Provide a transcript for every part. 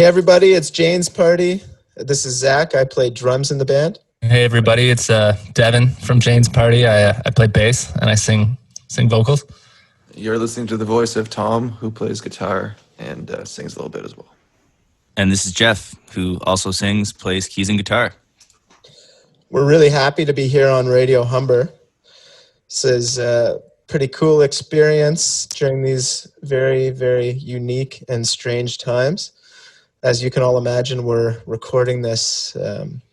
Hey everybody, it's Jane's party. This is Zach. I play drums in the band. Hey everybody, it's Devin from Jane's Party. I play bass and I sing vocals. You're listening to the voice of Tom, who plays guitar and sings a little bit as well. And this is Jeff, who also sings, plays keys and guitar. We're really happy to be here on Radio Humber. This is a pretty cool experience during these very, very unique and strange times. As you can all imagine, we're recording this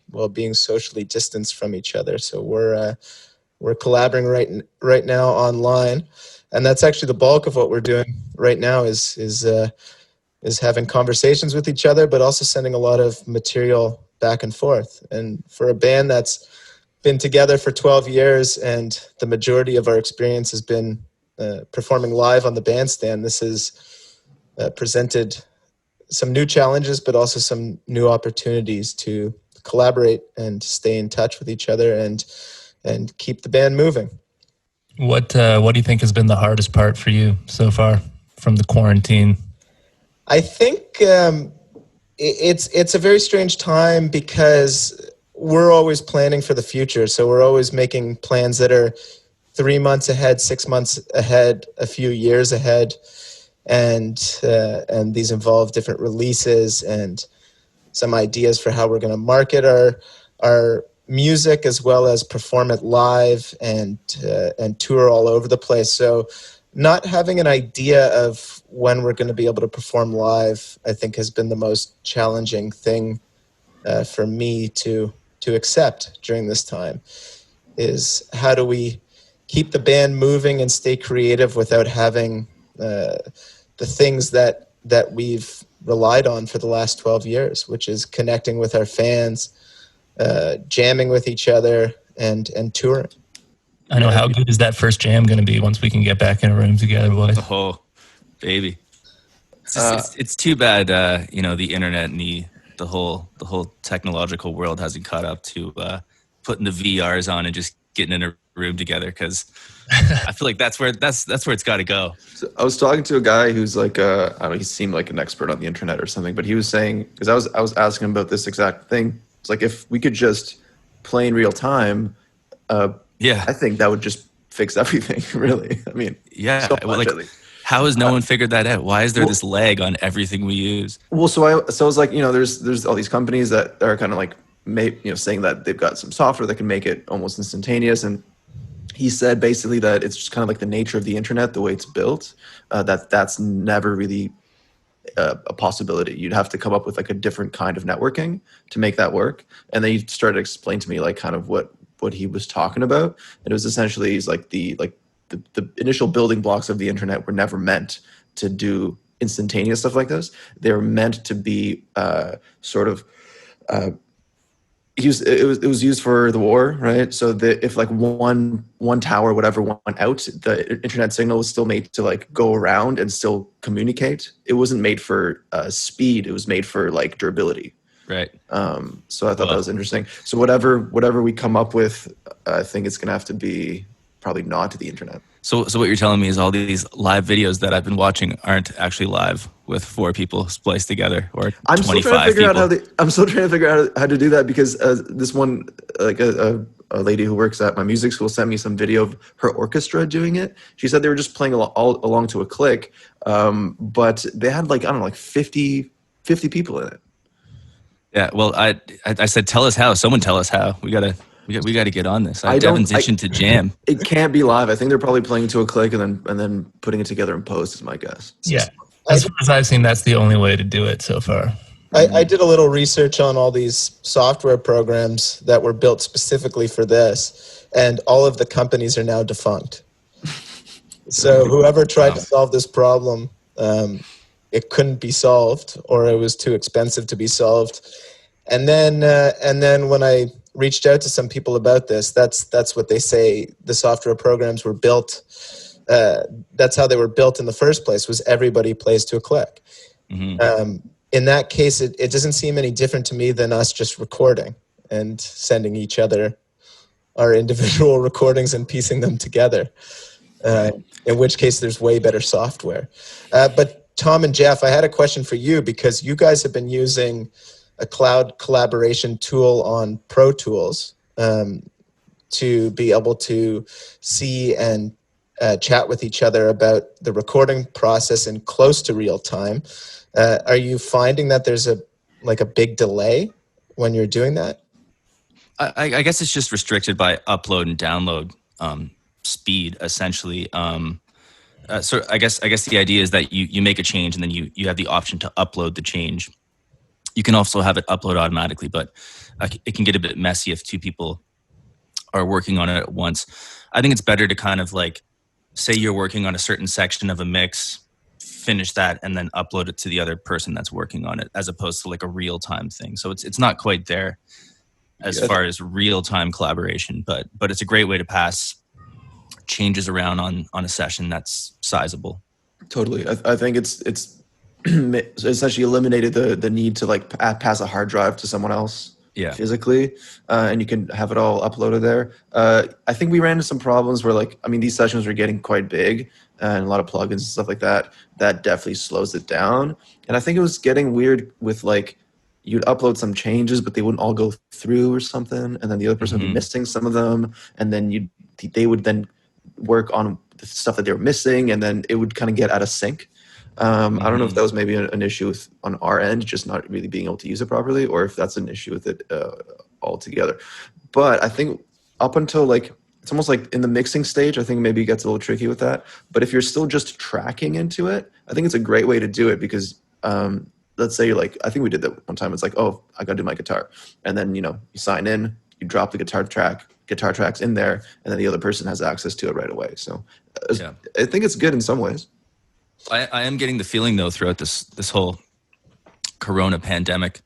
while being socially distanced from each other. So we're collaborating right now online, and that's actually the bulk of what we're doing right now is having conversations with each other, but also sending a lot of material back and forth. And for a band that's been together for 12 years and the majority of our experience has been performing live on the bandstand, this has presented some new challenges, but also some new opportunities to collaborate and stay in touch with each other and keep the band moving. What do you think has been the hardest part for you so far from the quarantine? I think it's a very strange time because we're always planning for the future. So we're always making plans that are 3 months ahead, 6 months ahead, a few years ahead. And these involve different releases and some ideas for how we're going to market our music, as well as perform it live and tour all over the place. So not having an idea of when we're going to be able to perform live, I think, has been the most challenging thing for me to accept during this time. Is how do we keep the band moving and stay creative without having the things that we've relied on for the last 12 years, which is connecting with our fans, jamming with each other, and touring. I know. How good is that first jam going to be once we can get back in a room together, boys? Oh, baby. It's too bad, the internet and the whole technological world hasn't caught up to putting the VRs on and just getting in a room together, because I feel like that's where it's got to go. So I was talking to a guy who's like, I don't know, he seemed like an expert on the internet or something, but he was saying, because I was asking him about this exact thing. It's like, if we could just play in real time, I think that would just fix everything, really. I mean, so much, how has no one figured that out? Why is there this lag on everything we use? Well, so I was like, there's all these companies that are kind of like, saying that they've got some software that can make it almost instantaneous. And he said basically that it's just kind of like the nature of the internet, the way it's built, that's never really a possibility. You'd have to come up with like a different kind of networking to make that work. And then he started to explain to me like kind of what he was talking about. And it was essentially, he's like the initial building blocks of the internet were never meant to do instantaneous stuff like this. They were meant to be it was used for the war, right? So if like one tower, whatever, went out, the internet signal was still made to like go around and still communicate. It wasn't made for speed. It was made for like durability. Right. So I thought that was interesting. So whatever we come up with, I think it's gonna have to be probably not to the internet. So what you're telling me is all these live videos that I've been watching aren't actually live with 4 people spliced together, or 25 I'm still trying to figure people. I'm still trying to figure out how to do that, because this one, like a lady who works at my music school, sent me some video of her orchestra doing it. She said they were just playing all along to a click, but they had like, I don't know, like 50 people in it. Yeah, well, I said, tell us how. Someone tell us how. We gotta get on this. Devin's itching to jam. It can't be live. I think they're probably playing to a click and then putting it together in post is my guess. Yeah, as far as I've seen, that's the only way to do it so far. I did a little research on all these software programs that were built specifically for this, and all of the companies are now defunct. So whoever tried to solve this problem, it couldn't be solved, or it was too expensive to be solved. And then when I reached out to some people about this, that's what they say. The software programs were built. That's how they were built in the first place. Was everybody plays to a click. Mm-hmm. In that case, it doesn't seem any different to me than us just recording and sending each other our individual recordings and piecing them together. In which case, there's way better software. But Tom and Jeff, I had a question for you because you guys have been using a cloud collaboration tool on Pro Tools to be able to see and chat with each other about the recording process in close to real time. Are you finding that there's a big delay when you're doing that? I guess it's just restricted by upload and download speed, essentially. So I guess the idea is that you make a change and then you have the option to upload the change. You can also have it upload automatically, but it can get a bit messy if two people are working on it at once. I think it's better to kind of like, say you're working on a certain section of a mix, finish that, and then upload it to the other person that's working on it, as opposed to like a real time thing. So it's not quite there as far as real time collaboration, but it's a great way to pass changes around on a session that's sizable. Totally. I think it's essentially eliminated the need to like pass a hard drive to someone else physically, and you can have it all uploaded there. I think we ran into some problems where these sessions were getting quite big and a lot of plugins and stuff like that. That definitely slows it down. And I think it was getting weird with you'd upload some changes, but they wouldn't all go through or something. And then the other person would be missing some of them. And then they would then work on the stuff that they were missing, and then it would kind of get out of sync. I don't know if that was maybe an issue on our end, just not really being able to use it properly, or if that's an issue with it altogether. But I think up until it's almost like in the mixing stage, I think maybe it gets a little tricky with that. But if you're still just tracking into it, I think it's a great way to do it because let's say I think we did that one time. It's like, oh, I got to do my guitar. And then, you sign in, you drop the guitar tracks in there, and then the other person has access to it right away. So I think it's good in some ways. I am getting the feeling though throughout this whole Corona pandemic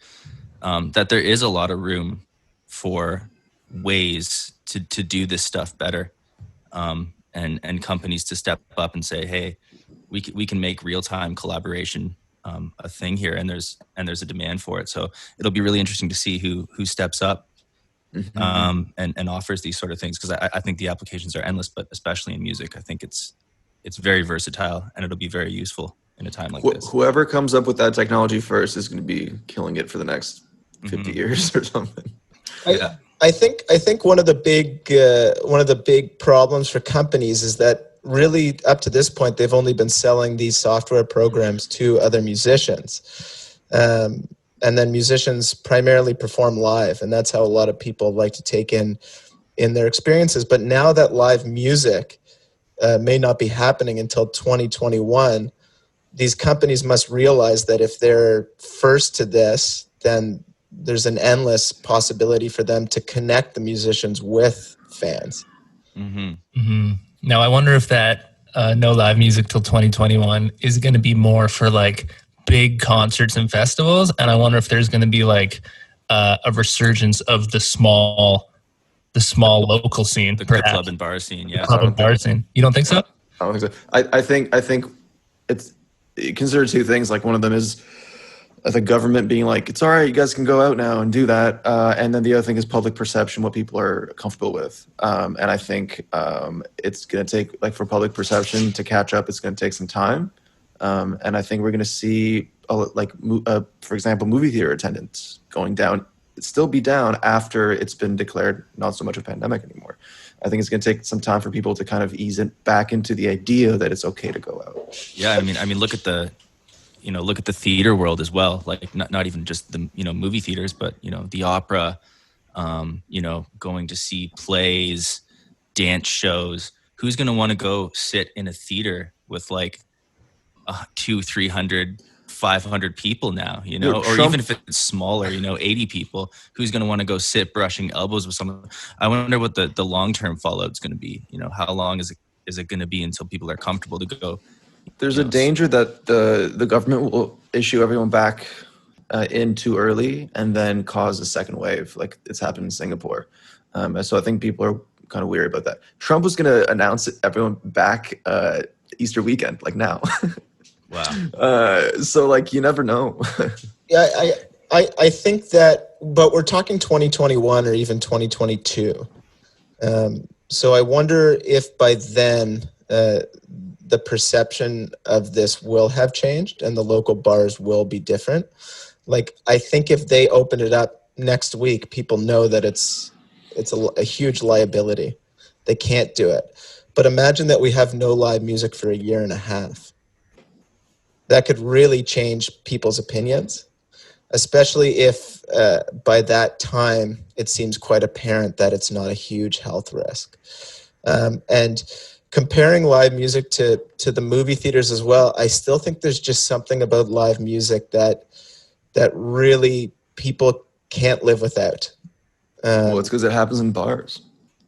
that there is a lot of room for ways to do this stuff better, and companies to step up and say, hey, we can make real time collaboration a thing here, and there's a demand for it. So it'll be really interesting to see who steps up and offers these sort of things, because I think the applications are endless, but especially in music, I think it's very versatile and it'll be very useful in a time like this. Whoever comes up with that technology first is going to be killing it for the next 50 years or something. I think one of the big problems for companies is that really up to this point they've only been selling these software programs to other musicians, and then musicians primarily perform live, and that's how a lot of people like to take in their experiences. But now that live music may not be happening until 2021, these companies must realize that if they're first to this, then there's an endless possibility for them to connect the musicians with fans. Now, I wonder if that no live music till 2021 is going to be more for big concerts and festivals, and I wonder if there's going to be a resurgence of the small local scene, the club and bar scene. Yeah, club and bar scene. You don't think so? I don't think so. I think it's consider two things. One of them is the government being it's all right, you guys can go out now and do that. And then the other thing is public perception, what people are comfortable with. And I think it's going to take, for public perception to catch up, it's going to take some time. And I think we're going to see, for example, movie theater attendance going down. It'd still be down after it's been declared not so much a pandemic anymore. I think it's going to take some time for people to kind of ease it back into the idea that it's okay to go out. Yeah, I mean, look at the theater world as well. Not even just the movie theaters, but the opera. Going to see plays, dance shows. Who's going to want to go sit in a theater with 200, 300, 500 people now, or even if it's smaller, 80 people, who's going to want to go sit brushing elbows with someone? I wonder what the long-term fallout is going to be. How long is it going to be until people are comfortable to go? There's a danger that the government will issue everyone back in too early and then cause a second wave, like it's happened in Singapore. So I think people are kind of weary about that. Trump was going to announce everyone back Easter weekend, now. Wow. So you never know. Yeah, I think that, but we're talking 2021 or even 2022. So I wonder if by then the perception of this will have changed and the local bars will be different. Like, I think if they open it up next week, people know that it's a huge liability. They can't do it. But imagine that we have no live music for a year and a half. That could really change people's opinions, especially if by that time it seems quite apparent that it's not a huge health risk. And comparing live music to the movie theaters as well, I still think there's just something about live music that really people can't live without. Well, it's because it happens in bars.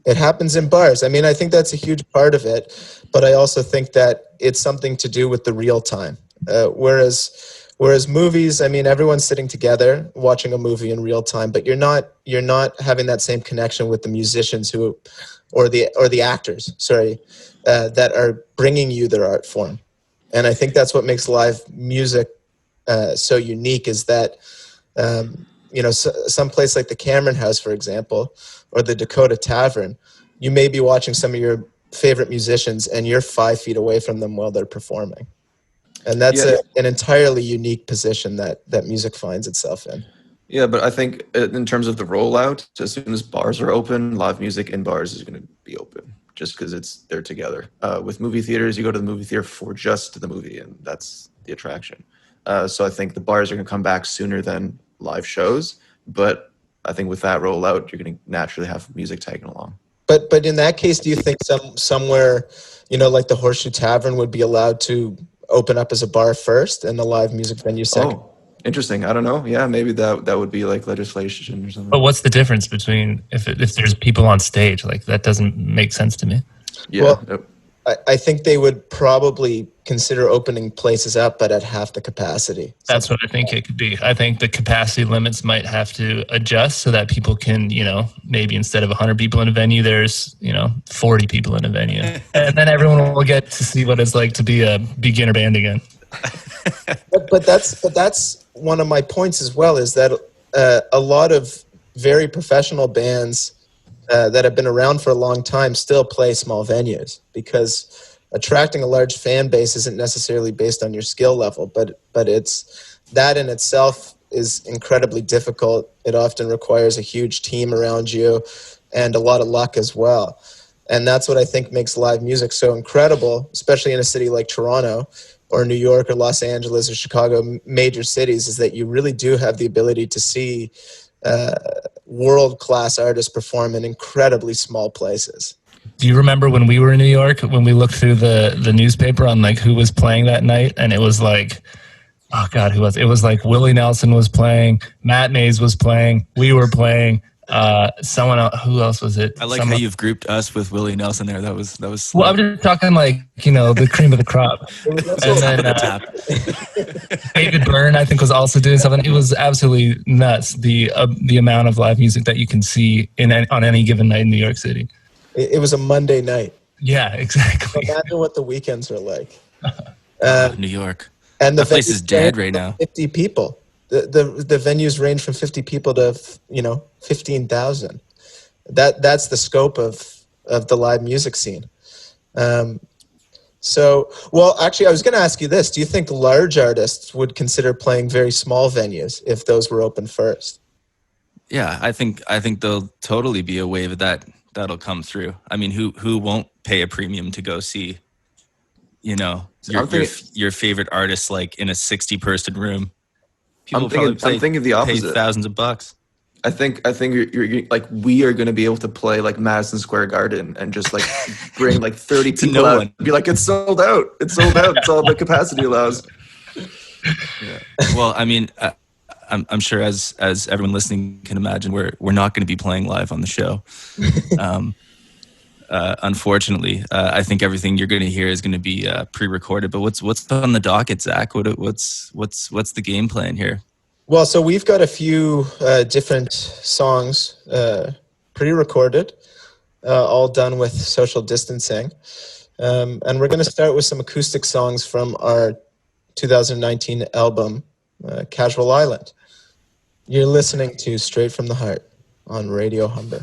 It happens in bars. I mean, I think that's a huge part of it, but I also think that it's something to do with the real time. Whereas movies, I mean, everyone's sitting together watching a movie in real time, but you're not having that same connection with the musicians or the actors, that are bringing you their art form. And I think that's what makes live music so unique, is that some place like the Cameron House, for example, or the Dakota Tavern, you may be watching some of your favorite musicians and you're 5 feet away from them while they're performing. And that's an entirely unique position that music finds itself in. Yeah, but I think in terms of the rollout, as soon as bars are open, live music in bars is going to be open, just because they're together. With movie theaters, you go to the movie theater for just the movie, and that's the attraction. So I think the bars are going to come back sooner than live shows, but I think with that rollout, you're going to naturally have music tagging along. But in that case, do you think somewhere, like the Horseshoe Tavern would be allowed to open up as a bar first and the live music venue second? Oh, interesting. I don't know. Yeah, maybe that would be like legislation or something. But what's the difference between if there's people on stage? Like, that doesn't make sense to me. Yeah. Well, I think they would probably consider opening places up, but at half the capacity. That's what I think it could be. I think the capacity limits might have to adjust so that people can, maybe instead of 100 people in a venue, there's, 40 people in a venue. And then everyone will get to see what it's like to be a beginner band again. But that's one of my points as well, is that a lot of very professional bands that have been around for a long time still play small venues, because attracting a large fan base isn't necessarily based on your skill level, but it's that in itself is incredibly difficult. It often requires a huge team around you and a lot of luck as well. And that's what I think makes live music so incredible, especially in a city like Toronto or New York or Los Angeles or Chicago, major cities, is that you really do have the ability to see world-class artists perform in incredibly small places. Do you remember when we were in New York, when we looked through the newspaper on like who was playing that night? And it was like, oh God, who was? It was like Willie Nelson was playing, Matt Mays was playing, we were playing, someone else, who else was it? I like how you've grouped us with Willie Nelson there. That was well, I'm just talking like, the cream of the crop. And then David Byrne, I think, was also doing something. It was absolutely nuts, the amount of live music that you can see on any given night in New York City. It was a Monday night. Yeah, exactly. Imagine what the weekends are like. New York. And the place is dead right now. 50 people. The venues range from 50 people to 15,000. That's the scope of the live music scene. So, well, actually, I was going to ask you this: do you think large artists would consider playing very small venues if those were open first? Yeah, I think there'll totally be a wave that'll come through. I mean, who won't pay a premium to go see, your favorite artist like in a 60-person room? I'm thinking the opposite. Pay thousands of bucks. I think you're like, we are going to be able to play like Madison Square Garden and just like bring like 30 people out and be like, it's sold out. It's sold out. It's all the capacity allows. Yeah. Well, I mean, I'm sure as everyone listening can imagine, we're not going to be playing live on the show. Unfortunately, I think everything you're going to hear is going to be pre-recorded. But what's on the docket, Zach? What's the game plan here? Well, so we've got a few different songs pre-recorded, all done with social distancing, and we're going to start with some acoustic songs from our 2019 album, Casual Island. You're listening to Straight from the Heart on Radio Humber.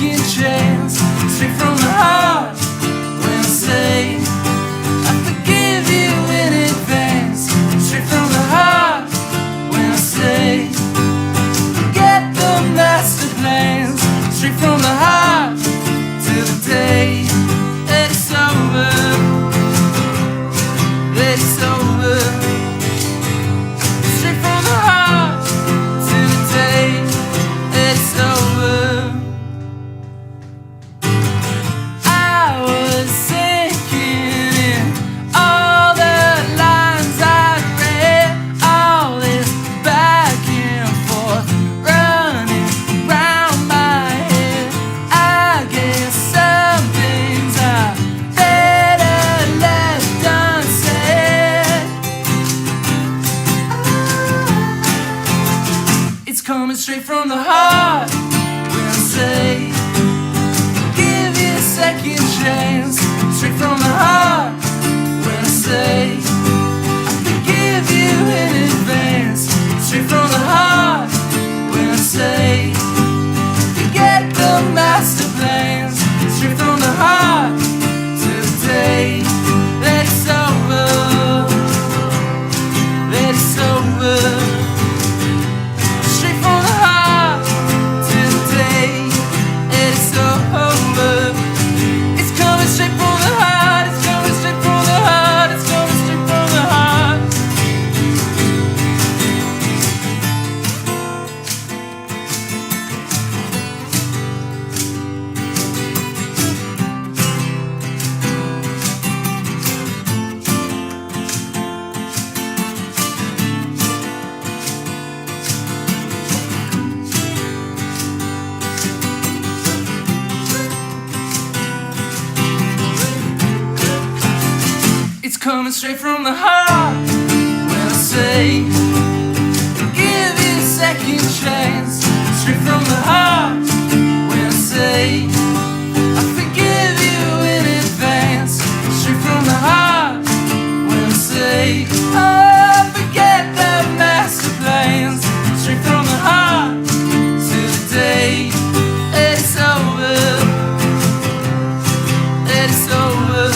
second chance, straight from the heart. When I say I forgive you in advance, straight from the heart. When I say forget the master plans, straight from the heart. Till the day that it's over, that it's over. Straight from the heart till the day that it's over. I was sinking in all the lines I'd read, all this back and forth, running around my head. I guess some things are better left unsaid. It's coming straight from the heart when I say give you a second chance, straight from the heart. When I say I forgive you in advance, straight from the heart. When I say forget the master plans, straight from the heart. Till the day that it's over, that it's over. Straight from the heart till the day that it's over. It's coming straight from the heart. It's coming straight from the heart. It's coming straight from the heart. It's coming straight from the heart when I say give you a second chance, straight from the heart. When I say I forgive you in advance, straight from the heart. When I say oh, forget the master plans, straight from the heart. Till the day that it's over, that it's over.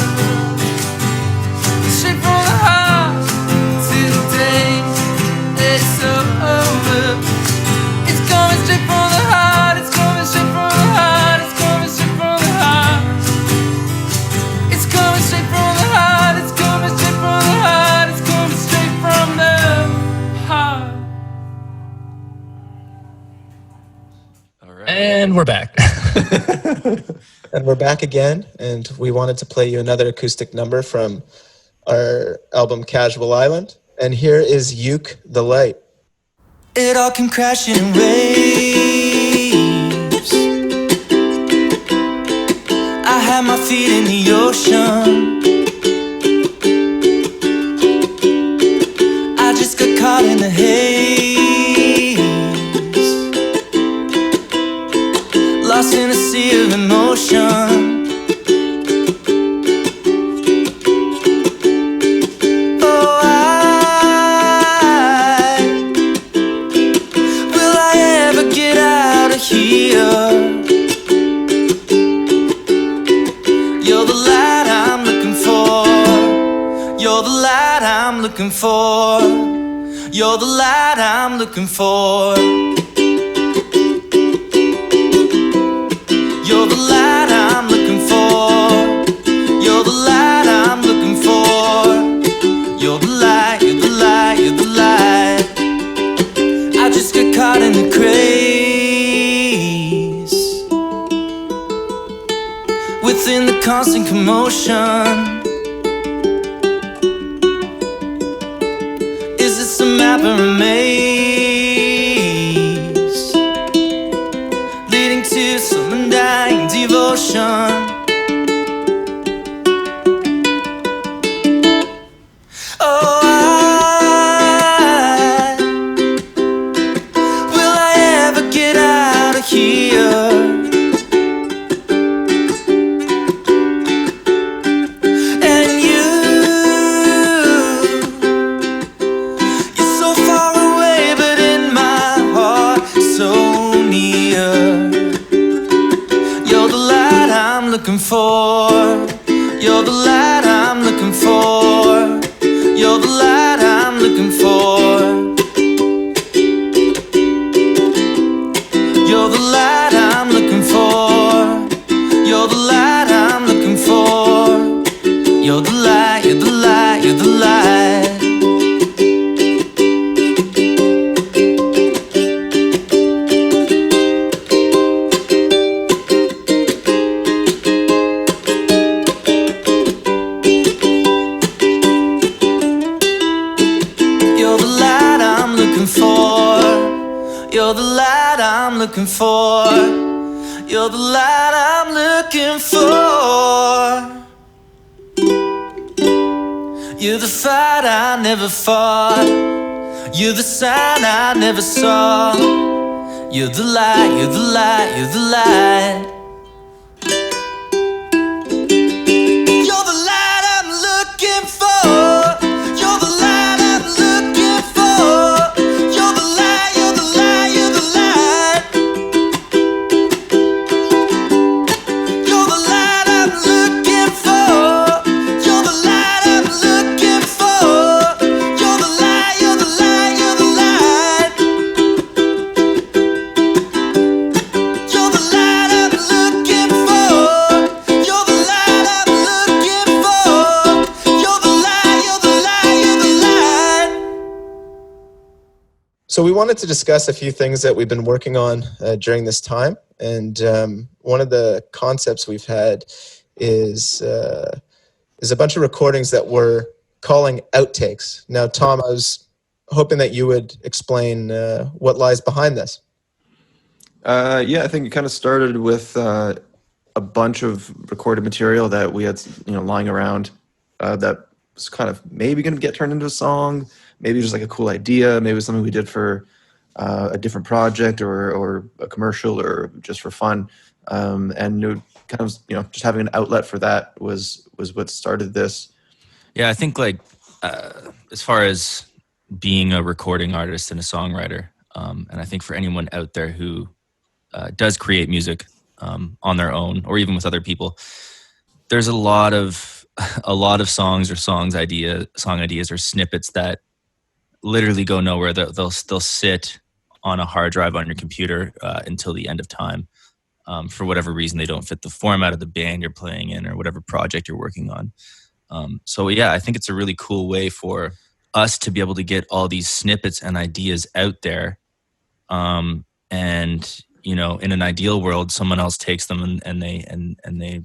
Straight from the heart till the day that it's over. It's coming straight from the heart. It's coming straight from the heart. It's coming straight from the heart. It's coming straight from the heart. It's coming straight from the heart. It's coming straight from the heart. All right. And we're back. And we're back again, and we wanted to play you another acoustic number from our album Casual Island. And here is Uke the Light. It all came crashing in waves. I had my feet in the ocean. I just got caught in the haze, lost in a sea of emotion. You're the light I'm looking for. You're the light I'm looking for. You're the light I'm looking for. You're the light I'm looking for. You're the light I'm looking for. You're the light, you're the light, you're the light. I just got caught in the craze, within the constant commotion. Is this a map or a maze, leading to some undying devotion? Oh, will I ever get out of here? You're the light I'm looking for. You're the light I'm looking for. You're the light I'm looking for. You're the light I'm looking for. You're the light, you're the light, you're the light. You're the light I'm looking for. You're the light I'm looking for. You're the light I'm looking for. You're the fight I never fought. You're the sign I never saw. You're the light, you're the light, you're the light. You're the light I'm looking for. You're the light I'm looking for. You're the light, you're the light, you're the light. You're the light I'm looking for. You're the light I'm looking for. You're the light, you're the light, you're the light. You're the light I'm looking for. You're the light I'm looking for. You're the light, you're the light, you're the light. So we wanted to discuss a few things that we've been working on during this time, and one of the concepts we've had is a bunch of recordings that we're calling outtakes. Now, Tom, I was hoping that you would explain what lies behind this. Yeah, I think it kind of started with a bunch of recorded material that we had, lying around that was kind of maybe going to get turned into a song, maybe just like a cool idea, maybe it was something we did for a different project or a commercial or just for fun. And it kind of, just having an outlet for that was what started this. Yeah, I think like as far as being a recording artist and a songwriter, and I think for anyone out there who does create music on their own or even with other people, there's a lot of songs or song ideas or snippets that literally go nowhere. They'll sit on a hard drive on your computer until the end of time. For whatever reason, they don't fit the format of the band you're playing in or whatever project you're working on. So yeah, I think it's a really cool way for us to be able to get all these snippets and ideas out there. And in an ideal world, someone else takes them and they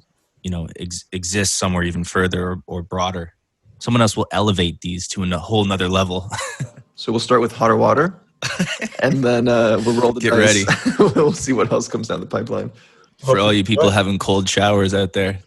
exist somewhere even further or broader. Someone else will elevate these to a whole nother level. So we'll start with Hotter Water, and then we'll roll the Get dice. ready. We'll see what else comes down the pipeline. For all you people having cold showers out there.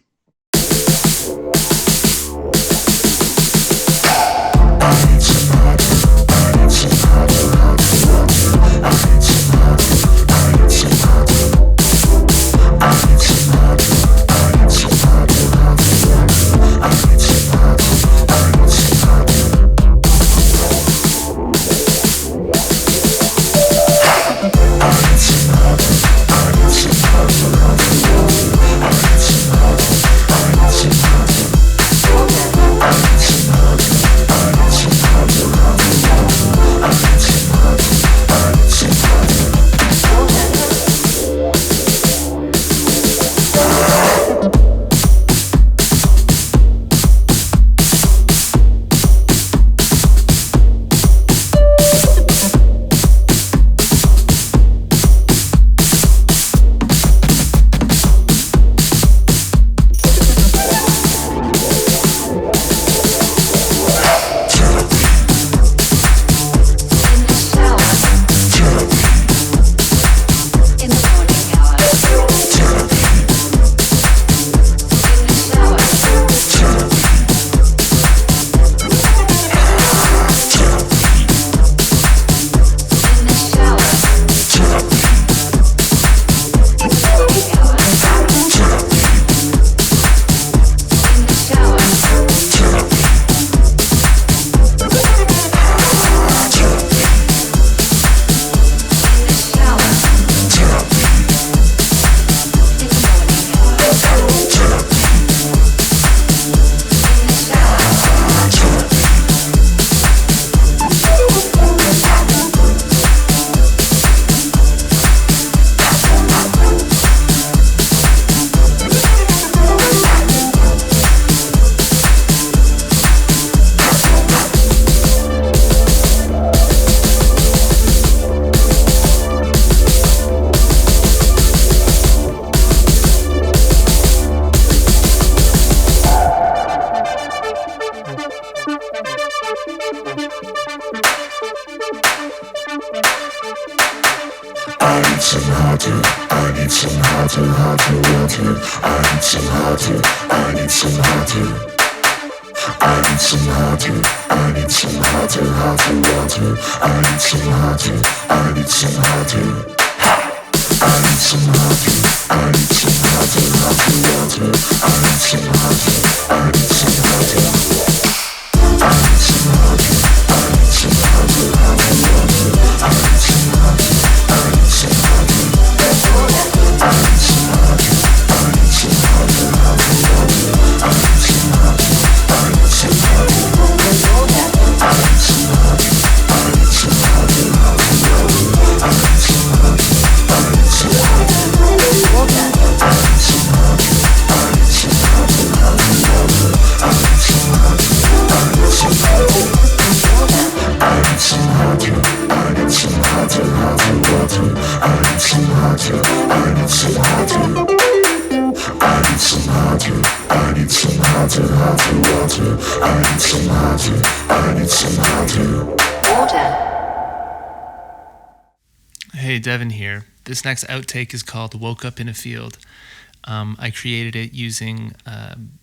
Hey, Devin here. This next outtake is called Woke Up in a Field. I created it using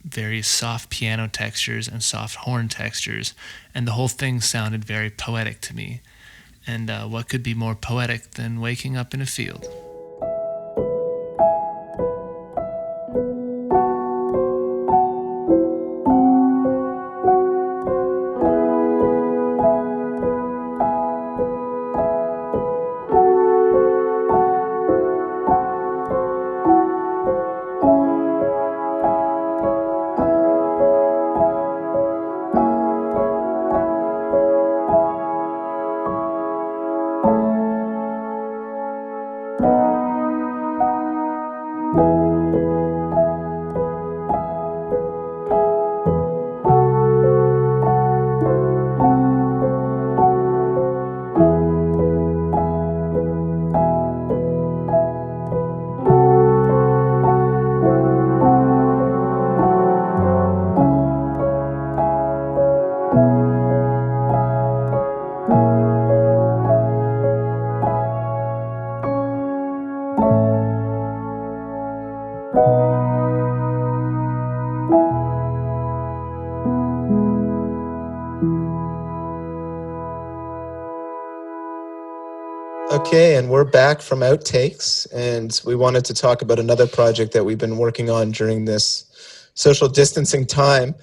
various soft piano textures and soft horn textures, and the whole thing sounded very poetic to me. And what could be more poetic than waking up in a field? Okay, and we're back from outtakes, and we wanted to talk about another project that we've been working on during this social distancing time,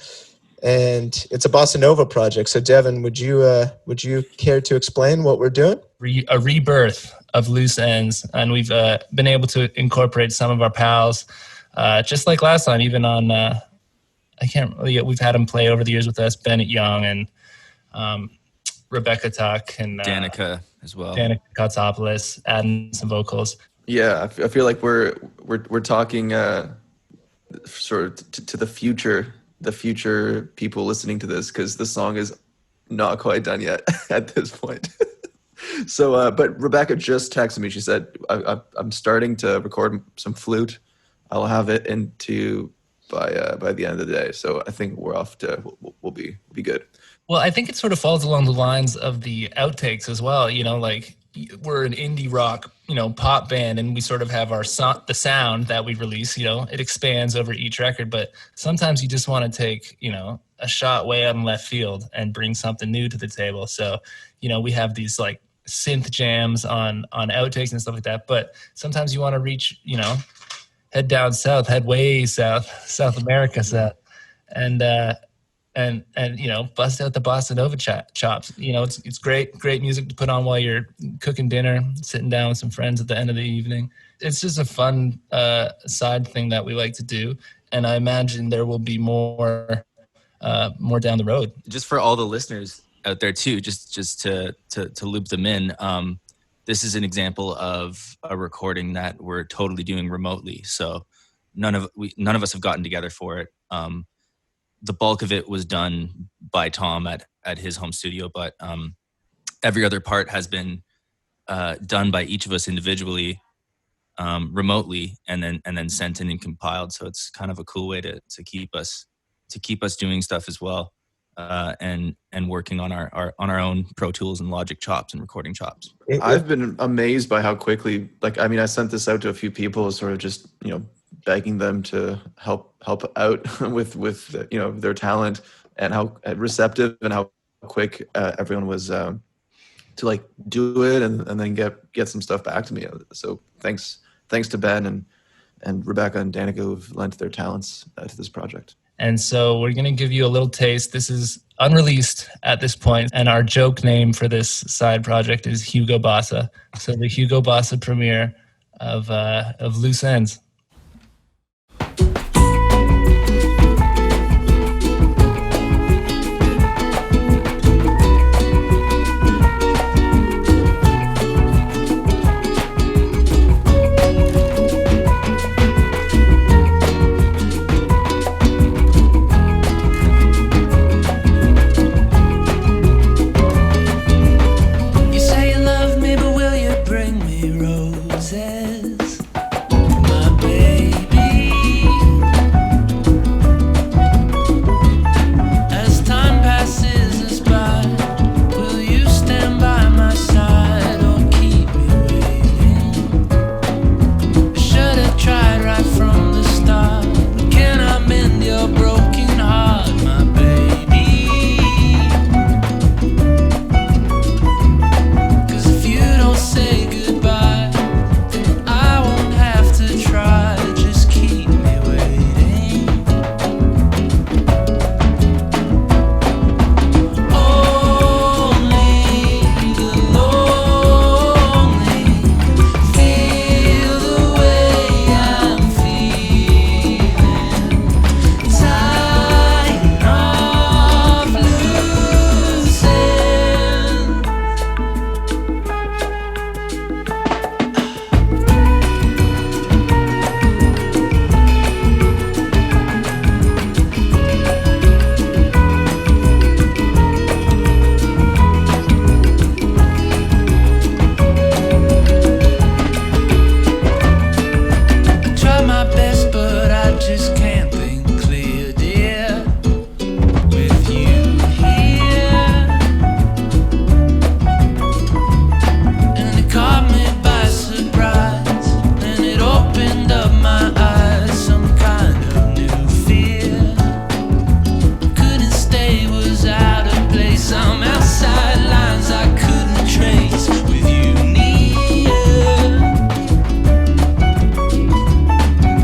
and it's a bossa nova project. So, Devin, would you care to explain what we're doing? A rebirth of loose ends, and we've been able to incorporate some of our pals, just like last time. Even on, we've had them play over the years with us. Bennett Young and Rebecca Tuck and Danica as well. Danica Kotsopoulos adding some vocals. Yeah, I feel like we're talking sort of to the future people listening to this, because the song is not quite done yet at this point. So, but Rebecca just texted me. She said, I'm starting to record some flute. I'll have it into by the end of the day. So I think we're off to we'll be good. Well, I think it sort of falls along the lines of the outtakes as well. You know, like we're an indie rock, pop band, and we sort of have the sound that we release. It expands over each record, but sometimes you just want to take, a shot way out in left field and bring something new to the table. So, we have these like synth jams on outtakes and stuff like that. But sometimes you want to reach, head down south, head way south, South America south, and bust out the bossa nova chops. It's great music to put on while you're cooking dinner, sitting down with some friends at the end of the evening. It's just a fun side thing that we like to do, and I imagine there will be more down the road. Just for all the listeners out there too, just to loop them in. This is an example of a recording that we're totally doing remotely. So none of us have gotten together for it. The bulk of it was done by Tom at his home studio, but every other part has been done by each of us individually, remotely, and then sent in and compiled. So it's kind of a cool way to keep us doing stuff as well. and working on our own Pro Tools and Logic chops and recording chops. I've been amazed by how quickly, like, I mean, I sent this out to a few people, sort of just, begging them to help out with their talent, and how receptive and how quick everyone was to like do it and then get some stuff back to me. So thanks to Ben and Rebecca and Danica who've lent their talents to this project. And so we're going to give you a little taste. This is unreleased at this point, and our joke name for this side project is Hugo Bossa. So the Hugo Bossa premiere of Loose Ends. You say you love me, but will you bring me roses, my baby? As time passes us by, will you stand by my side or keep me waiting? I should have tried right from the start. Can I mend your broken heart, my baby? 'Cause if you don't say goodbye, then I won't have to try. Just keep me waiting. Only the lonely feel the way I'm feeling. Tired of losing. I try my best, but I just can't think clear, dear. With you here, and it caught me by surprise, and it opened up my eyes, some kind of new fear. Couldn't stay, was out of place. Some outside lines I couldn't trace. With you near,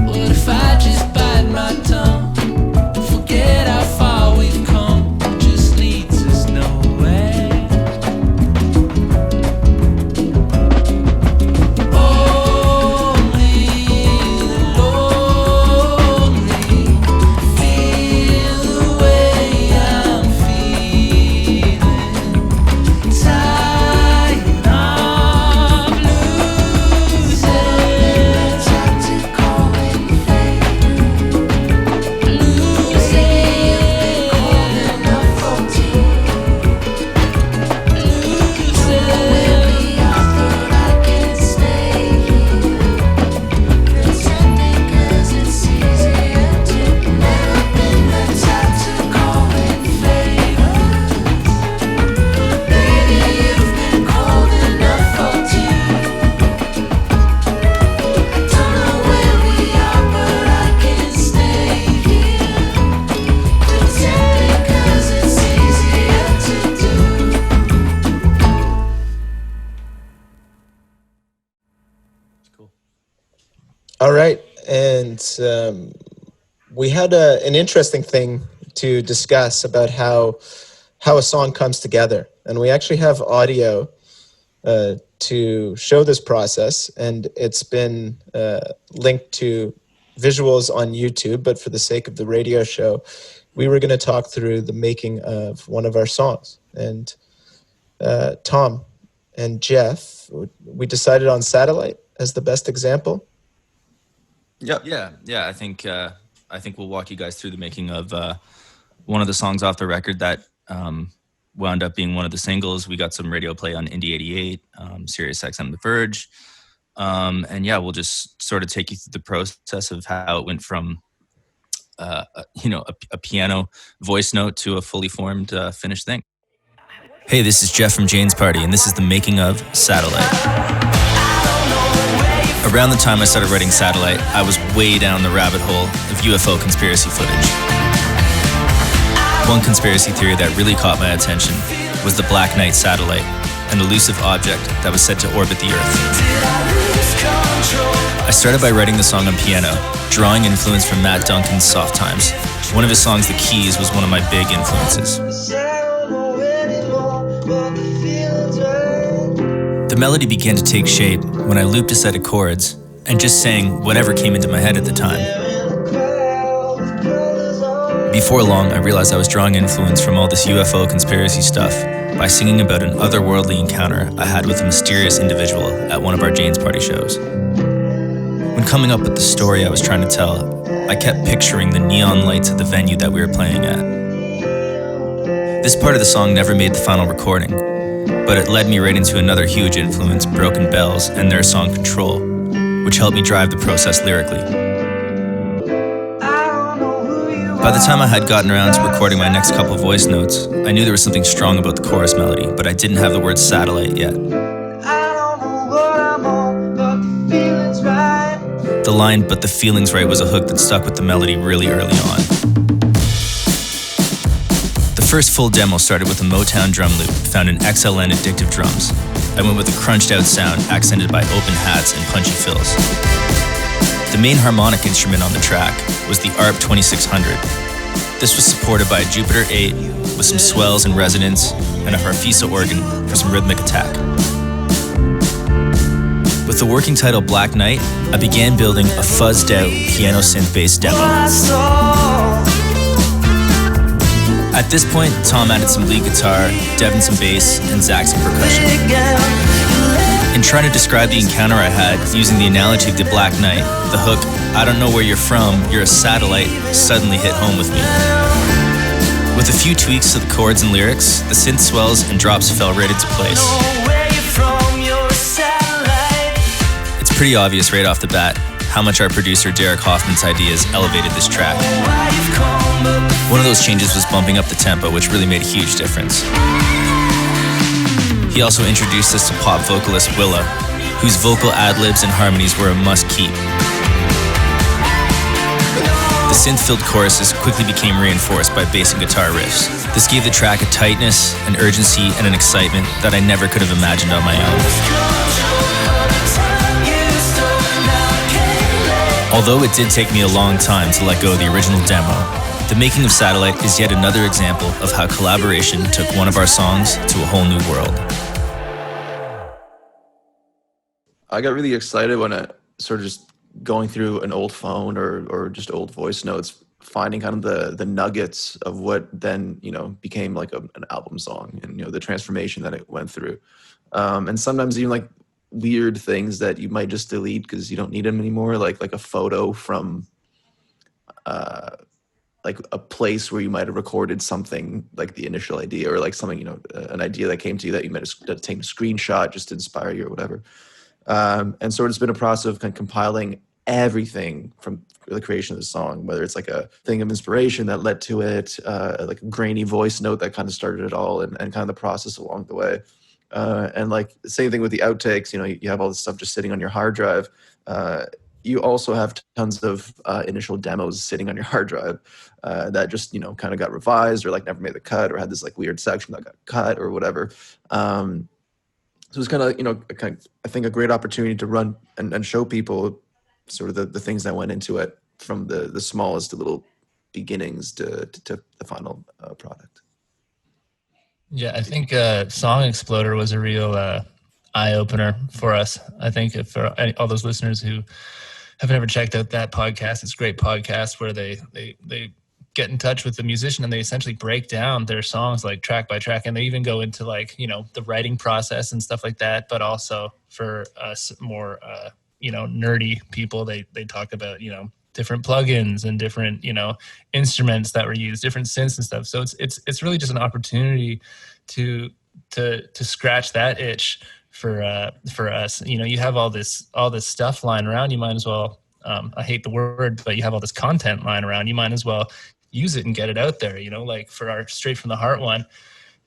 what if I just bite my tongue and forget how far we've come? It just leads us nowhere. Only the lonely feel the way I'm feeling. Tired of losing. Time to call it All right, and we had an interesting thing to discuss about how a song comes together, and we actually have audio to show this process, and it's been linked to visuals on YouTube. But for the sake of the radio show, we were going to talk through the making of one of our songs. And Tom and Jeff, we decided on Satellite as the best example. Yep. Yeah. I think we'll walk you guys through the making of one of the songs off the record that wound up being one of the singles. We got some radio play on Indie 88, Sirius XM The Verge. And yeah, we'll just sort of take you through the process of how it went from a piano voice note to a fully formed finished thing. Hey, this is Jeff from Jane's Party, and this is the making of Satellite. Around the time I started writing Satellite, I was way down the rabbit hole of UFO conspiracy footage. One conspiracy theory that really caught my attention was the Black Knight satellite, an elusive object that was said to orbit the Earth. I started by writing the song on piano, drawing influence from Matt Duncan's Soft Times. One of his songs, The Keys, was one of my big influences. The melody began to take shape when I looped a set of chords and just sang whatever came into my head at the time. Before long, I realized I was drawing influence from all this UFO conspiracy stuff by singing about an otherworldly encounter I had with a mysterious individual at one of our Jane's Party shows. When coming up with the story I was trying to tell, I kept picturing the neon lights at the venue that we were playing at. This part of the song never made the final recording, but it led me right into another huge influence, Broken Bells, and their song Control, which helped me drive the process lyrically. By the time I had gotten around to recording my next couple voice notes, I knew there was something strong about the chorus melody, but I didn't have the word satellite yet. The line, "but the feeling's right," was a hook that stuck with the melody really early on. The first full demo started with a Motown drum loop found in XLN Addictive Drums. I went with a crunched out sound accented by open hats and punchy fills. The main harmonic instrument on the track was the ARP 2600. This was supported by a Jupiter 8 with some swells and resonance and a Harfisa organ for some rhythmic attack. With the working title Black Knight, I began building a fuzzed out piano synth-based demo. At this point, Tom added some lead guitar, Devin some bass, and Zach some percussion. In trying to describe the encounter I had using the analogy of the Black Knight, the hook, "I don't know where you're from, you're a satellite," suddenly hit home with me. With a few tweaks to the chords and lyrics, the synth swells and drops fell right into place. It's pretty obvious right off the bat how much our producer Derek Hoffman's ideas elevated this track. One of those changes was bumping up the tempo, which really made a huge difference. He also introduced us to pop vocalist Willow, whose vocal ad-libs and harmonies were a must-keep. The synth-filled choruses quickly became reinforced by bass and guitar riffs. This gave the track a tightness, an urgency, and an excitement that I never could have imagined on my own. Although it did take me a long time to let go of the original demo, the making of Satellite is yet another example of how collaboration took one of our songs to a whole new world. I got really excited when I sort of just going through an old phone or just old voice notes, finding kind of the nuggets of what then, became like an album song and, the transformation that it went through. And sometimes even like weird things that you might just delete because you don't need them anymore, like a photo from like a place where you might have recorded something, like the initial idea, or like something, an idea that came to you that you might have taken a screenshot just to inspire you or whatever. And so it's been a process of kind of compiling everything from the creation of the song, whether it's like a thing of inspiration that led to it, like a grainy voice note that kind of started it all, and kind of the process along the way. And like the same thing with the outtakes, you have all this stuff just sitting on your hard drive. You also have tons of initial demos sitting on your hard drive that just, kind of got revised or like never made the cut or had this like weird section that got cut or whatever. So it's kind of, I think a great opportunity to run and show people sort of the things that went into it, from the smallest little beginnings to the final product. Yeah, I think Song Exploder was a real eye-opener for us. I think for all those listeners who have never checked out that podcast, it's a great podcast where they get in touch with the musician and they essentially break down their songs like track by track, and they even go into like the writing process and stuff like that. But also for us more nerdy people, they talk about different plugins and different instruments that were used, different synths and stuff. So it's really just an opportunity to scratch that itch for us. You have all this stuff lying around. You might as well I hate the word, but you have all this content lying around. You might as well use it and get it out there. Like for our Straight from the Heart one,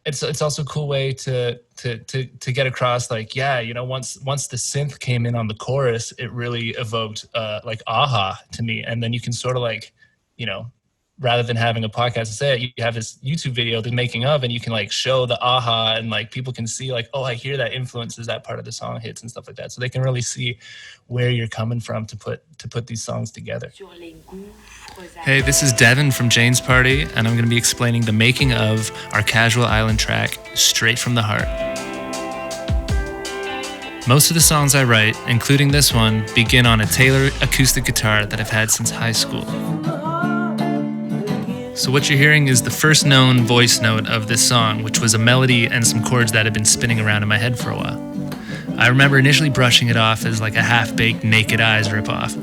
it's also a cool way to get across, like, once the synth came in on the chorus, it really evoked like aha to me. And then you can sort of like, rather than having a podcast to say it, you have this YouTube video, the making of, and you can like show the aha, and like people can see like, oh, I hear that influences that part of the song hits and stuff like that. So they can really see where you're coming from to put these songs together. Hey, this is Devin from Jane's Party, and I'm going to be explaining the making of our Casual Island track, Straight from the Heart. Most of the songs I write, including this one, begin on a Taylor acoustic guitar that I've had since high school. So what you're hearing is the first known voice note of this song, which was a melody and some chords that had been spinning around in my head for a while. I remember initially brushing it off as like a half-baked Naked Eyes ripoff,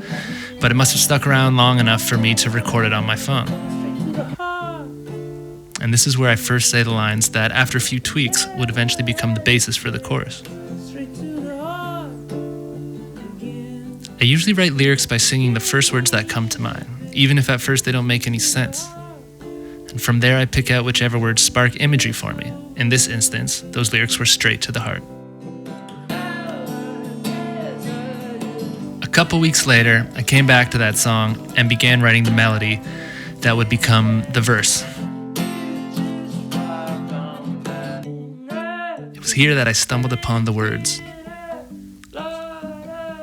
but it must have stuck around long enough for me to record it on my phone. And this is where I first say the lines that, after a few tweaks, would eventually become the basis for the chorus. I usually write lyrics by singing the first words that come to mind, even if at first they don't make any sense. And from there, I pick out whichever words spark imagery for me. In this instance, those lyrics were Straight to the Heart. A couple weeks later, I came back to that song and began writing the melody that would become the verse. It was here that I stumbled upon the words,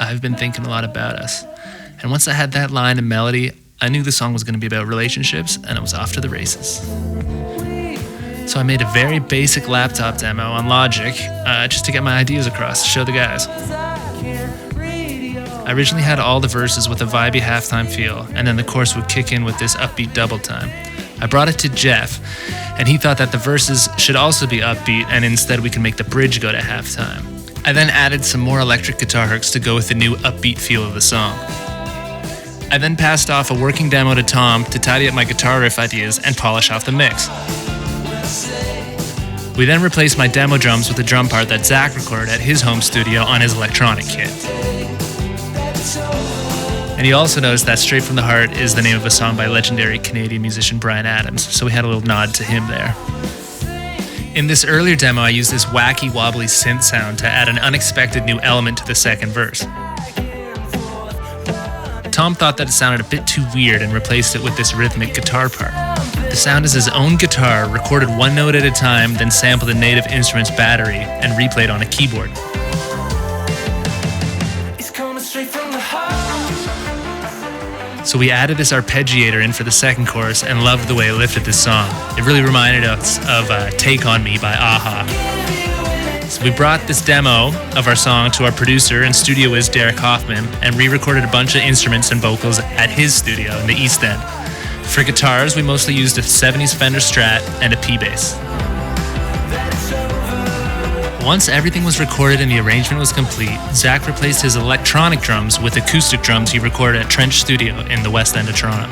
"I've been thinking a lot about us." And once I had that line and melody, I knew the song was going to be about relationships, and I was off to the races. So I made a very basic laptop demo on Logic just to get my ideas across, to show the guys. I originally had all the verses with a vibey halftime feel, and then the chorus would kick in with this upbeat double time. I brought it to Jeff, and he thought that the verses should also be upbeat, and instead we could make the bridge go to halftime. I then added some more electric guitar hooks to go with the new upbeat feel of the song. I then passed off a working demo to Tom to tidy up my guitar riff ideas and polish off the mix. We then replaced my demo drums with a drum part that Zach recorded at his home studio on his electronic kit. And he also noticed that Straight from the Heart is the name of a song by legendary Canadian musician Bryan Adams, so we had a little nod to him there. In this earlier demo, I used this wacky, wobbly synth sound to add an unexpected new element to the second verse. Tom thought that it sounded a bit too weird and replaced it with this rhythmic guitar part. The sound is his own guitar, recorded one note at a time, then sampled a native instrument's battery and replayed on a keyboard. So we added this arpeggiator in for the second chorus and loved the way it lifted this song. It really reminded us of Take On Me by Aha. So we brought this demo of our song to our producer and studio whiz Derek Hoffman and re-recorded a bunch of instruments and vocals at his studio in the East End. For guitars, we mostly used a 70s Fender Strat and a P-Bass. Once everything was recorded and the arrangement was complete, Zach replaced his electronic drums with acoustic drums he recorded at Trench Studio in the West End of Toronto.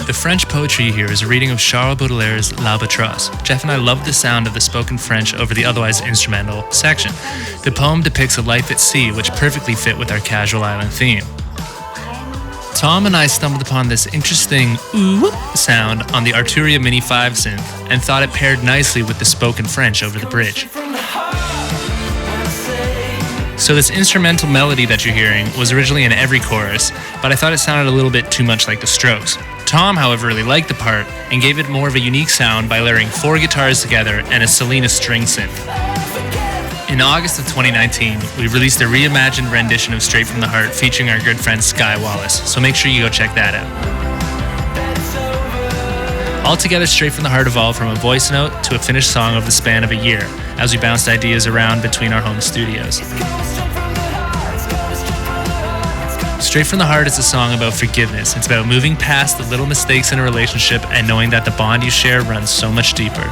The French poetry you hear is a reading of Charles Baudelaire's L'Albatros. Jeff and I love the sound of the spoken French over the otherwise instrumental section. The poem depicts a life at sea, which perfectly fit with our Casual Island theme. Tom and I stumbled upon this interesting ooh sound on the Arturia Mini 5 synth and thought it paired nicely with the spoken French over the bridge. So this instrumental melody that you're hearing was originally in every chorus, but I thought it sounded a little bit too much like the Strokes. Tom, however, really liked the part and gave it more of a unique sound by layering 4 guitars together and a Selena string synth. In August of 2019, we released a reimagined rendition of Straight from the Heart featuring our good friend Sky Wallace, so make sure you go check that out. Altogether, Straight from the Heart evolved from a voice note to a finished song over the span of a year, as we bounced ideas around between our home studios. Straight from the Heart is a song about forgiveness. It's about moving past the little mistakes in a relationship and knowing that the bond you share runs so much deeper.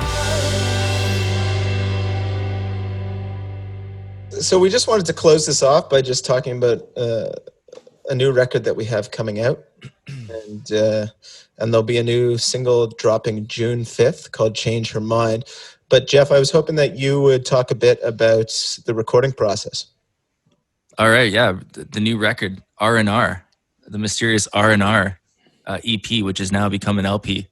So we just wanted to close this off by just talking about a new record that we have coming out. And there'll be a new single dropping June 5th called Change Her Mind. But Jeff, I was hoping that you would talk a bit about the recording process. All right, yeah, the new record R&R, the mysterious R&R EP, which has now become an LP.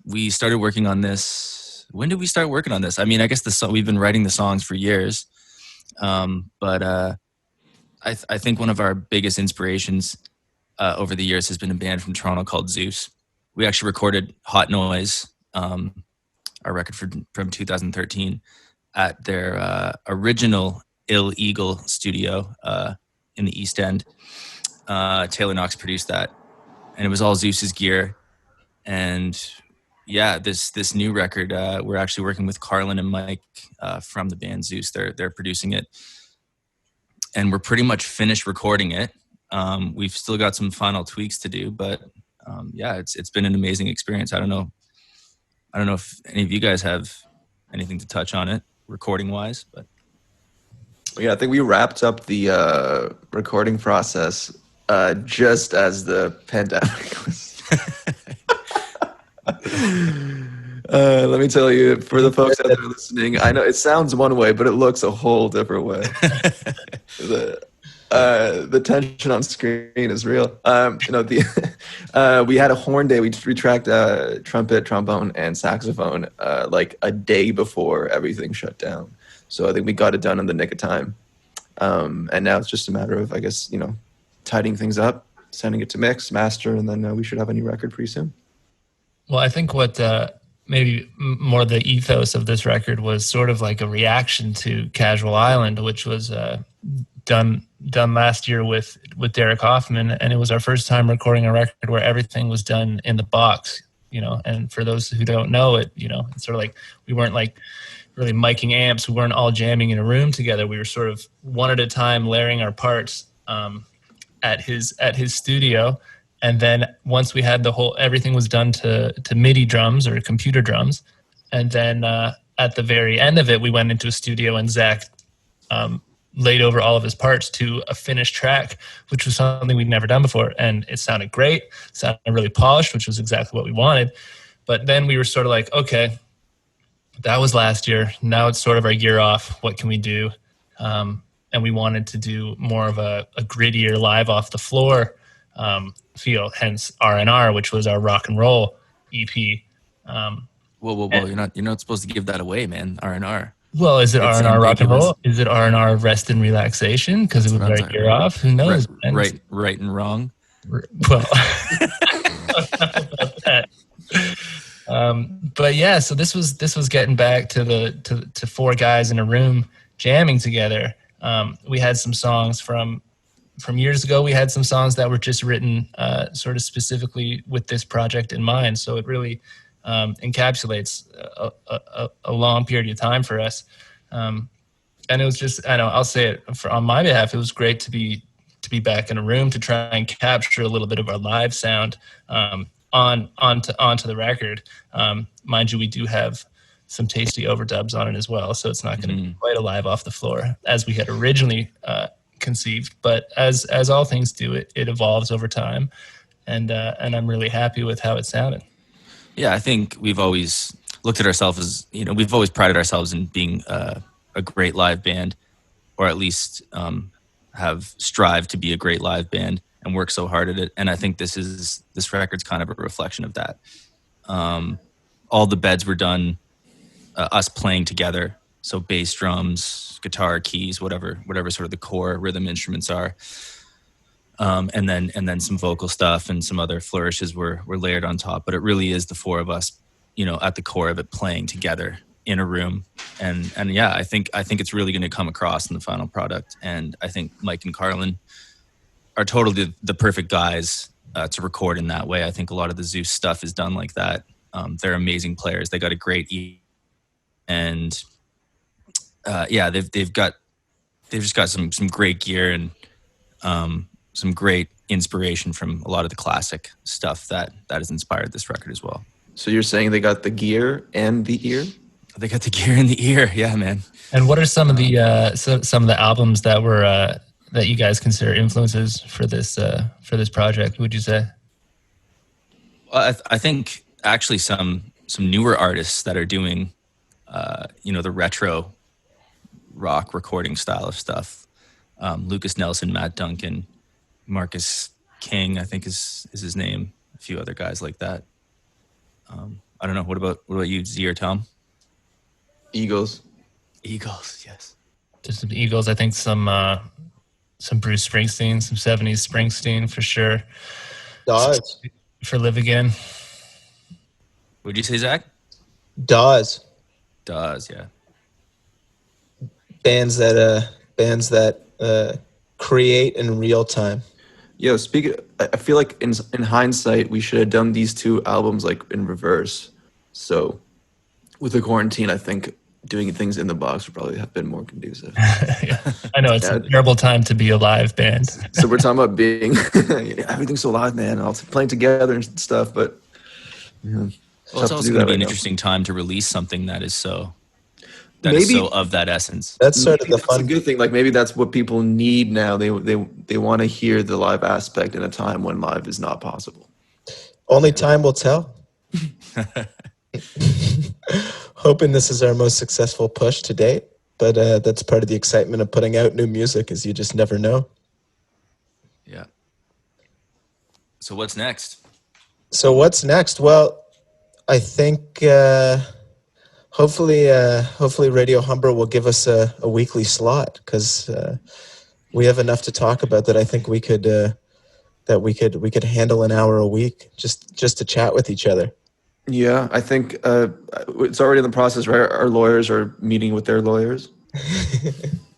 We started working on this. When did we start working on this? I mean, I guess we've been writing the songs for years, but I think one of our biggest inspirations over the years has been a band from Toronto called Zeus. We actually recorded Hot Noise, our record from 2013, at their original Ill Eagle studio in the East End. Taylor Knox produced that, and it was all Zeus's gear. And yeah, this new record, we're actually working with Carlin and Mike from the band Zeus. They're producing it, and we're pretty much finished recording it. We've still got some final tweaks to do, but yeah, it's been an amazing experience. I don't know if any of you guys have anything to touch on it recording wise, but Yeah, I think we wrapped up the recording process just as the pandemic was. Let me tell you, for the folks out there listening, I know it sounds one way, but it looks a whole different way. The tension on screen is real. We had a horn day. We tracked trumpet, trombone, and saxophone like a day before everything shut down. So I think we got it done in the nick of time. And now it's just a matter of, I guess, tidying things up, sending it to mix, master, and then we should have a new record pretty soon. Well, I think what maybe more the ethos of this record was sort of like a reaction to Casual Island, which was done last year with Derek Hoffman, and it was our first time recording a record where everything was done in the box, And for those who don't know it, it's sort of like we weren't like really miking amps. We weren't all jamming in a room together. We were sort of one at a time layering our parts at his studio. And then once we had everything was done to MIDI drums or computer drums. And then at the very end of it, we went into a studio and Zach laid over all of his parts to a finished track, which was something we'd never done before. And it sounded great, sounded really polished, which was exactly what we wanted. But then we were sort of like, okay, that was last year. Now it's sort of our year off. What can we do? And we wanted to do more of a grittier live off the floor feel, hence R&R, which was our rock and roll EP. Whoa! You're not supposed to give that away, man. R&R. Well, is it R&R rock and roll? Is it R&R rest and relaxation? Because it was our year off. Who knows? Right and wrong. Well, about that. But yeah, so this was getting back to four guys in a room jamming together. We had some songs from years ago. We had some songs that were just written sort of specifically with this project in mind. So it really encapsulates a long period of time for us. And it was just, I'll say it on my behalf, it was great to be back in a room to try and capture a little bit of our live sound onto the record. Mind you, we do have some tasty overdubs on it as well, so it's not going to be quite a live off the floor as we had originally conceived. But as all things do, it evolves over time, and I'm really happy with how it sounded. Yeah, I think we've always looked at ourselves as, we've always prided ourselves in being a great live band, or at least have strived to be a great live band and work so hard at it. And I think this record's kind of a reflection of that. All the beds were done, us playing together. So bass, drums, guitar, keys, whatever sort of the core rhythm instruments are. And then some vocal stuff and some other flourishes were layered on top. But it really is the four of us, at the core of it, playing together in a room. And yeah, I think it's really going to come across in the final product. And I think Mike and Carlin are totally the perfect guys to record in that way. I think a lot of the Zeus stuff is done like that. They're amazing players. They got a great and yeah, they've just got some great gear and some great inspiration from a lot of the classic stuff that has inspired this record as well. So you're saying they got the gear and the ear? They got the gear and the ear, yeah, man. And what are some of the albums that were that you guys consider influences for this project? Would you say? Well, I think actually some newer artists that are doing, the retro rock recording style of stuff. Lucas Nelson, Matt Duncan, Marcus King, I think is his name. A few other guys like that. I don't know. What about you, Z or Tom? Eagles. Eagles, yes. Just some Eagles. I think some Bruce Springsteen, some 70s Springsteen for sure. Dawes. For Live Again. What'd you say, Zach? Dawes. Dawes, yeah. Bands that create in real time. Yo, I feel like in hindsight, we should have done these two albums like in reverse. So with the quarantine, I think doing things in the box would probably have been more conducive. Yeah. I know it's a terrible time to be a live band. So we're talking about being everything's so live, man. All playing together and stuff, but well, it's also going to be an interesting time to release something that is so of that essence. That's sort of the fun. That's a good thing. Like maybe that's what people need now. They want to hear the live aspect in a time when live is not possible. Only time will tell. Hoping this is our most successful push to date, but that's part of the excitement of putting out new music, is you just never know. Yeah. So what's next? Well, I think hopefully Radio Humber will give us a weekly slot, because we have enough to talk about that I think we could handle an hour a week just to chat with each other. Yeah, I think it's already in the process, right? Our lawyers are meeting with their lawyers,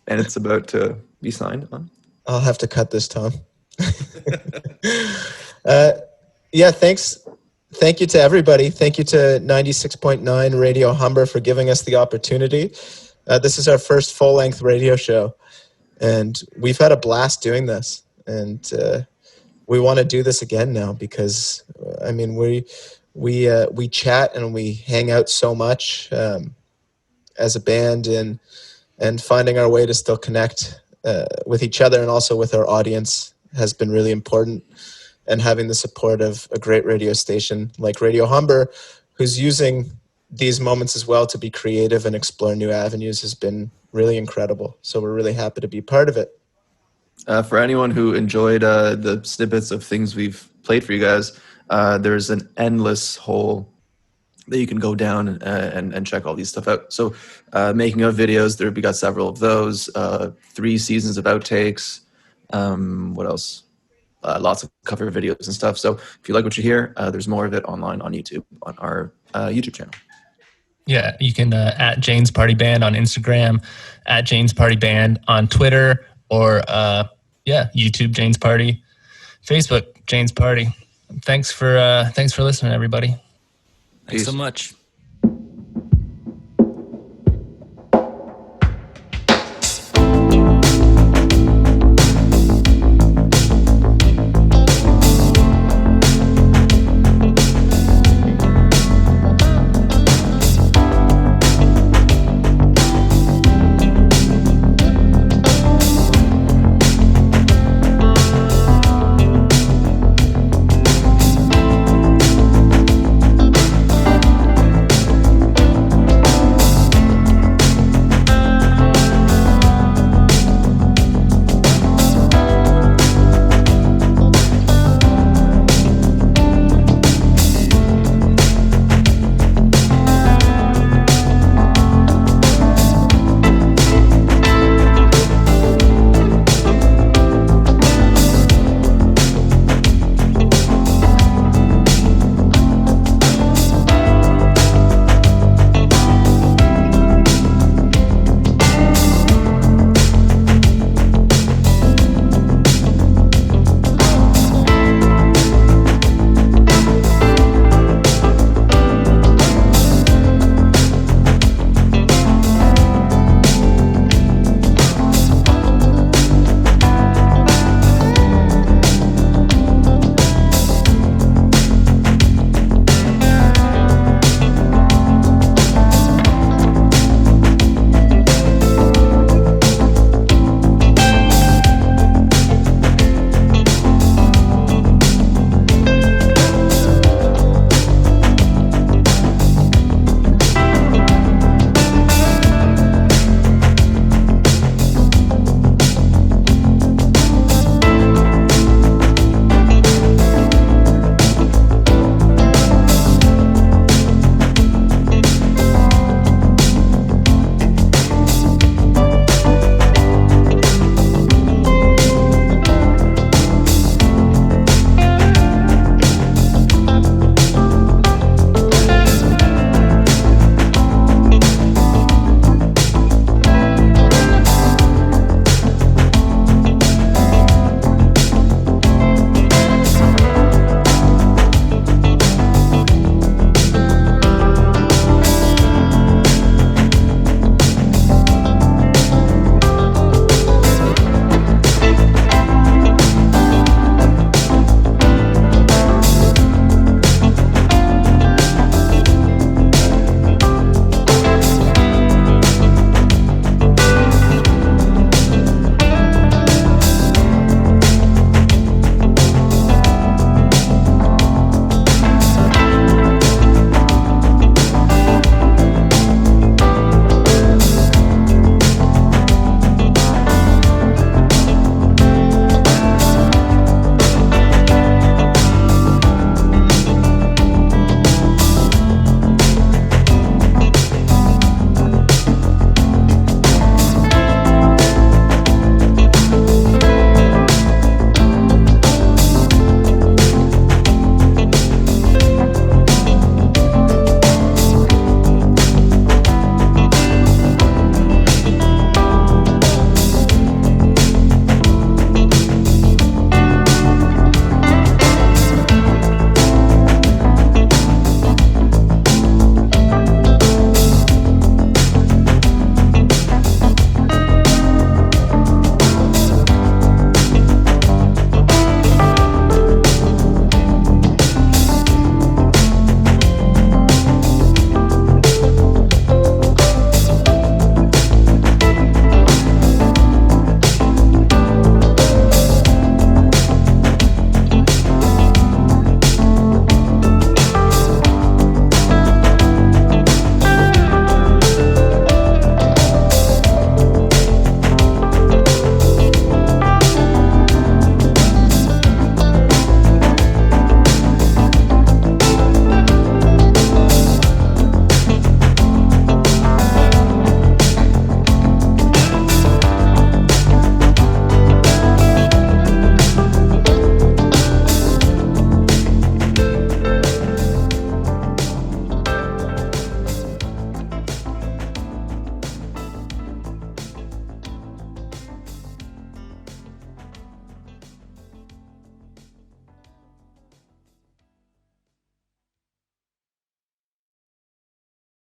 and it's about to be signed on. I'll have to cut this, Tom. Yeah, thanks. Thank you to everybody. Thank you to 96.9 Radio Humber for giving us the opportunity. This is our first full-length radio show, and we've had a blast doing this. And we want to do this again now, because, I mean, we chat and we hang out so much as a band, and finding our way to still connect with each other and also with our audience has been really important. And having the support of a great radio station like Radio Humber, who's using these moments as well to be creative and explore new avenues, has been really incredible. So we're really happy to be part of it. For anyone who enjoyed the snippets of things we've played for you guys, there's an endless hole that you can go down and check all these stuff out. So making of videos, we got several of those, 3 seasons of outtakes. What else? Lots of cover videos and stuff. So if you like what you hear, there's more of it online on YouTube, on our YouTube channel. Yeah, you can at Jane's Party Band on Instagram, at Jane's Party Band on Twitter, or YouTube Jane's Party, Facebook Jane's Party. Thanks for listening, everybody. Thanks so much.